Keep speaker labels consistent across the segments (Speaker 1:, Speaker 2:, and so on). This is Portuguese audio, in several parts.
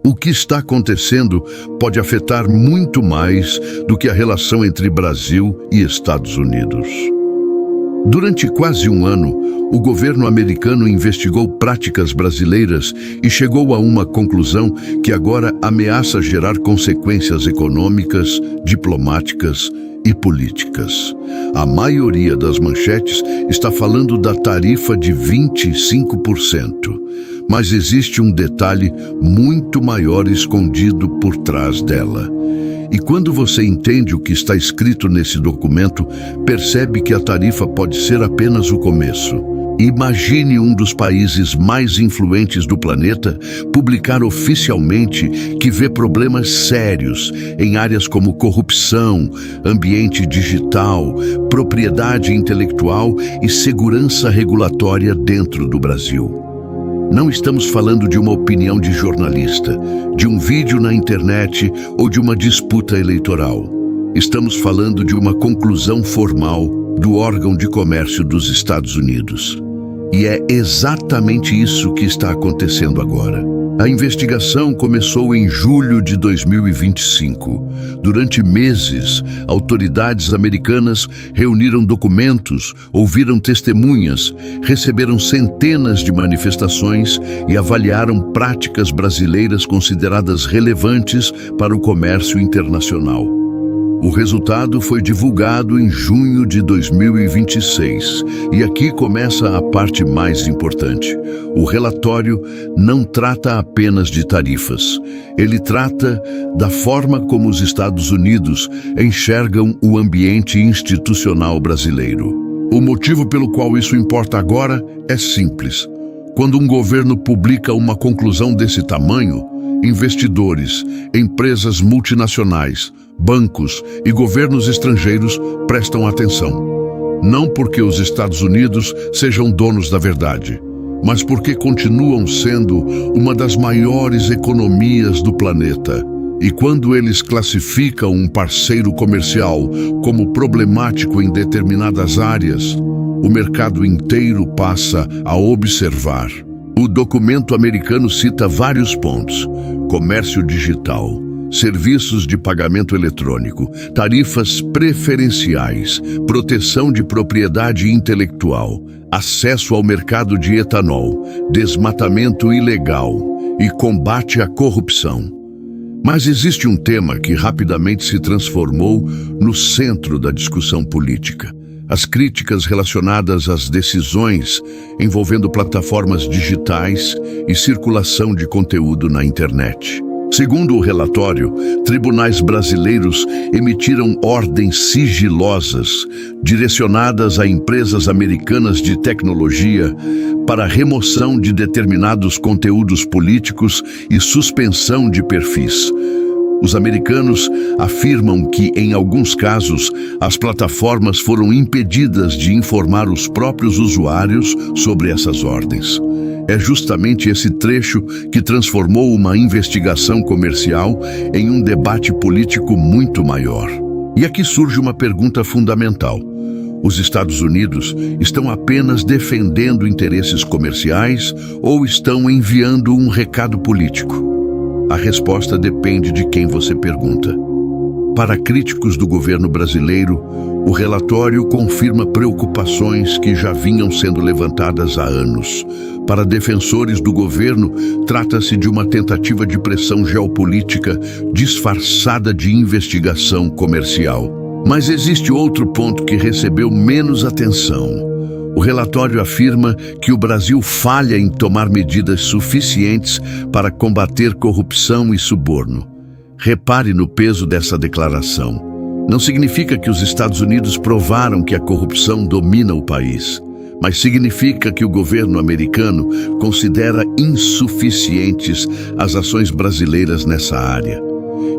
Speaker 1: O que está acontecendo pode afetar muito mais do que a relação entre Brasil e Estados Unidos. Durante quase um ano, o governo americano investigou práticas brasileiras e chegou a uma conclusão que agora ameaça gerar consequências econômicas, diplomáticas e políticas. A maioria das manchetes está falando da tarifa de 25%, mas existe um detalhe muito maior escondido por trás dela. E quando você entende o que está escrito nesse documento, percebe que a tarifa pode ser apenas o começo. Imagine um dos países mais influentes do planeta publicar oficialmente que vê problemas sérios em áreas como corrupção, ambiente digital, propriedade intelectual e segurança regulatória dentro do Brasil. Não estamos falando de uma opinião de jornalista, de um vídeo na internet ou de uma disputa eleitoral. Estamos falando de uma conclusão formal do órgão de comércio dos Estados Unidos. E é exatamente isso que está acontecendo agora. A investigação começou em julho de 2025. Durante meses, autoridades americanas reuniram documentos, ouviram testemunhas, receberam centenas de manifestações e avaliaram práticas brasileiras consideradas relevantes para o comércio internacional. O resultado foi divulgado em junho de 2026, e aqui começa a parte mais importante. O relatório não trata apenas de tarifas. Ele trata da forma como os Estados Unidos enxergam o ambiente institucional brasileiro. O motivo pelo qual isso importa agora é simples. Quando um governo publica uma conclusão desse tamanho, investidores, empresas multinacionais, bancos e governos estrangeiros prestam atenção. Não porque os Estados Unidos sejam donos da verdade, mas porque continuam sendo uma das maiores economias do planeta. E quando eles classificam um parceiro comercial como problemático em determinadas áreas, o mercado inteiro passa a observar. O documento americano cita vários pontos: comércio digital, serviços de pagamento eletrônico, tarifas preferenciais, proteção de propriedade intelectual, acesso ao mercado de etanol, desmatamento ilegal e combate à corrupção. Mas existe um tema que rapidamente se transformou no centro da discussão política: as críticas relacionadas às decisões envolvendo plataformas digitais e circulação de conteúdo na internet. Segundo o relatório, tribunais brasileiros emitiram ordens sigilosas direcionadas a empresas americanas de tecnologia para remoção de determinados conteúdos políticos e suspensão de perfis. Os americanos afirmam que, em alguns casos, as plataformas foram impedidas de informar os próprios usuários sobre essas ordens. É justamente esse trecho que transformou uma investigação comercial em um debate político muito maior. E aqui surge uma pergunta fundamental: os Estados Unidos estão apenas defendendo interesses comerciais ou estão enviando um recado político? A resposta depende de quem você pergunta. Para críticos do governo brasileiro, o relatório confirma preocupações que já vinham sendo levantadas há anos. Para defensores do governo, trata-se de uma tentativa de pressão geopolítica disfarçada de investigação comercial. Mas existe outro ponto que recebeu menos atenção. O relatório afirma que o Brasil falha em tomar medidas suficientes para combater corrupção e suborno. Repare no peso dessa declaração. Não significa que os Estados Unidos provaram que a corrupção domina o país, mas significa que o governo americano considera insuficientes as ações brasileiras nessa área.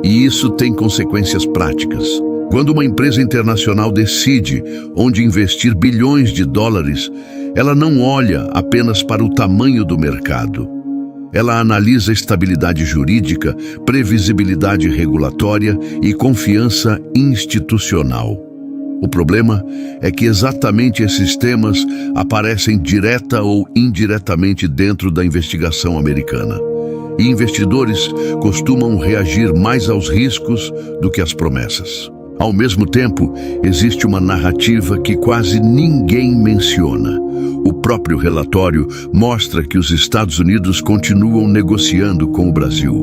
Speaker 1: E isso tem consequências práticas. Quando uma empresa internacional decide onde investir bilhões de dólares, ela não olha apenas para o tamanho do mercado. Ela analisa estabilidade jurídica, previsibilidade regulatória e confiança institucional. O problema é que exatamente esses temas aparecem direta ou indiretamente dentro da investigação americana. e investidores costumam reagir mais aos riscos do que às promessas. Ao mesmo tempo, existe uma narrativa que quase ninguém menciona. O próprio relatório mostra que os Estados Unidos continuam negociando com o Brasil.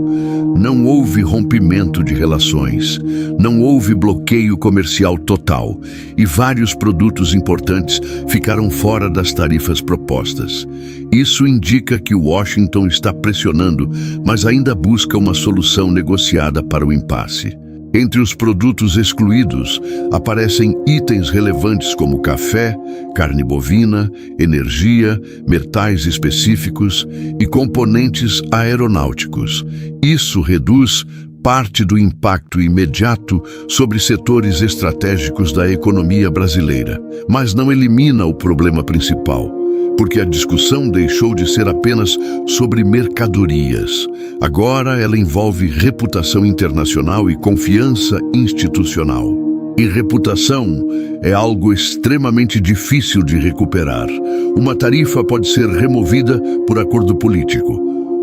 Speaker 1: Não houve rompimento de relações, não houve bloqueio comercial total e vários produtos importantes ficaram fora das tarifas propostas. Isso indica que Washington está pressionando, mas ainda busca uma solução negociada para o impasse. Entre os produtos excluídos, aparecem itens relevantes como café, carne bovina, energia, metais específicos e componentes aeronáuticos. Isso reduz parte do impacto imediato sobre setores estratégicos da economia brasileira, mas não elimina o problema principal, porque a discussão deixou de ser apenas sobre mercadorias. Agora ela envolve reputação internacional e confiança institucional. E reputação é algo extremamente difícil de recuperar. Uma tarifa pode ser removida por acordo político.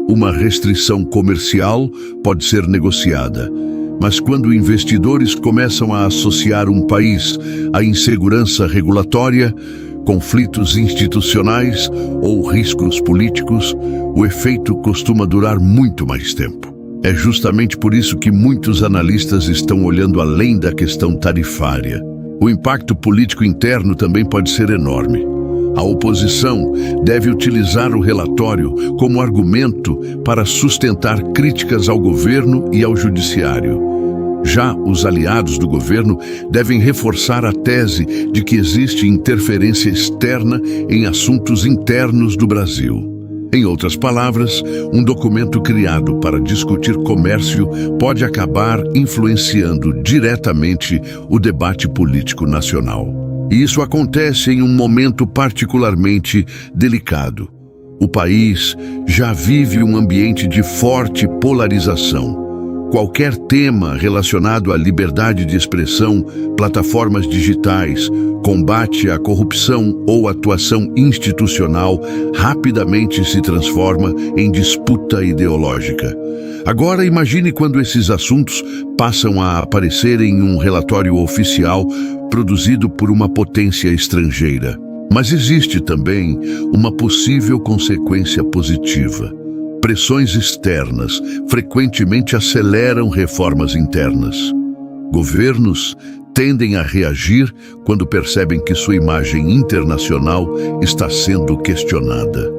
Speaker 1: Uma restrição comercial pode ser negociada. Mas quando investidores começam a associar um país à insegurança regulatória, conflitos institucionais ou riscos políticos, o efeito costuma durar muito mais tempo. É justamente por isso que muitos analistas estão olhando além da questão tarifária. O impacto político interno também pode ser enorme. A oposição deve utilizar o relatório como argumento para sustentar críticas ao governo e ao judiciário. Já os aliados do governo devem reforçar a tese de que existe interferência externa em assuntos internos do Brasil. Em outras palavras, um documento criado para discutir comércio pode acabar influenciando diretamente o debate político nacional. E isso acontece em um momento particularmente delicado. O país já vive um ambiente de forte polarização. Qualquer tema relacionado à liberdade de expressão, plataformas digitais, combate à corrupção ou atuação institucional rapidamente se transforma em disputa ideológica. Agora imagine quando esses assuntos passam a aparecer em um relatório oficial produzido por uma potência estrangeira. Mas existe também uma possível consequência positiva. Pressões externas frequentemente aceleram reformas internas. Governos tendem a reagir quando percebem que sua imagem internacional está sendo questionada.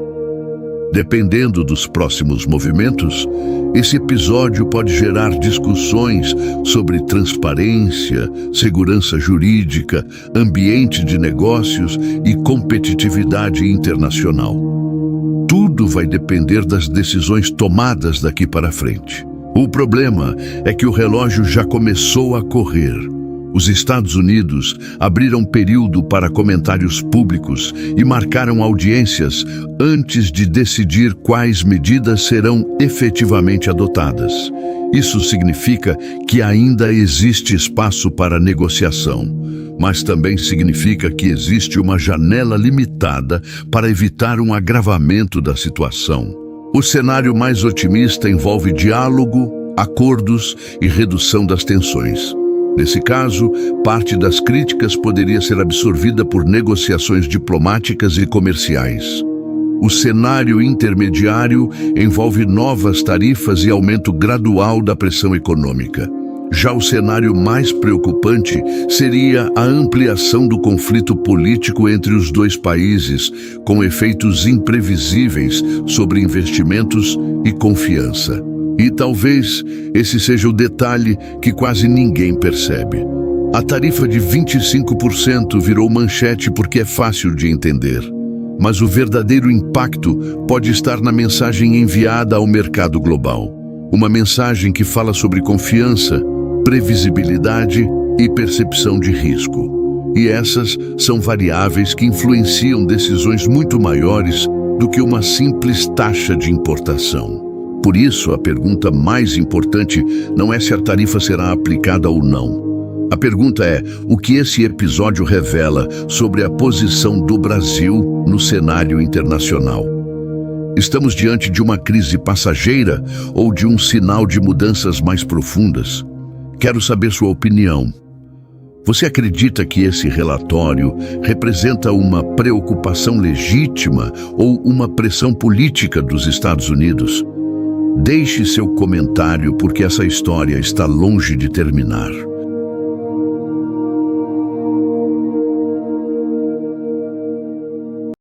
Speaker 1: Dependendo dos próximos movimentos, esse episódio pode gerar discussões sobre transparência, segurança jurídica, ambiente de negócios e competitividade internacional. Tudo vai depender das decisões tomadas daqui para frente. O problema é que o relógio já começou a correr. Os Estados Unidos abriram período para comentários públicos e marcaram audiências antes de decidir quais medidas serão efetivamente adotadas. Isso significa que ainda existe espaço para negociação, mas também significa que existe uma janela limitada para evitar um agravamento da situação. O cenário mais otimista envolve diálogo, acordos e redução das tensões. Nesse caso, parte das críticas poderia ser absorvida por negociações diplomáticas e comerciais. O cenário intermediário envolve novas tarifas e aumento gradual da pressão econômica. Já o cenário mais preocupante seria a ampliação do conflito político entre os dois países, com efeitos imprevisíveis sobre investimentos e confiança. E talvez esse seja o detalhe que quase ninguém percebe. A tarifa de 25% virou manchete porque é fácil de entender. Mas o verdadeiro impacto pode estar na mensagem enviada ao mercado global. Uma mensagem que fala sobre confiança, previsibilidade e percepção de risco. E essas são variáveis que influenciam decisões muito maiores do que uma simples taxa de importação. Por isso, a pergunta mais importante não é se a tarifa será aplicada ou não. A pergunta é o que esse episódio revela sobre a posição do Brasil no cenário internacional. Estamos diante de uma crise passageira ou de um sinal de mudanças mais profundas? Quero saber sua opinião. Você acredita que esse relatório representa uma preocupação legítima ou uma pressão política dos Estados Unidos? Deixe seu comentário porque essa história está longe de terminar.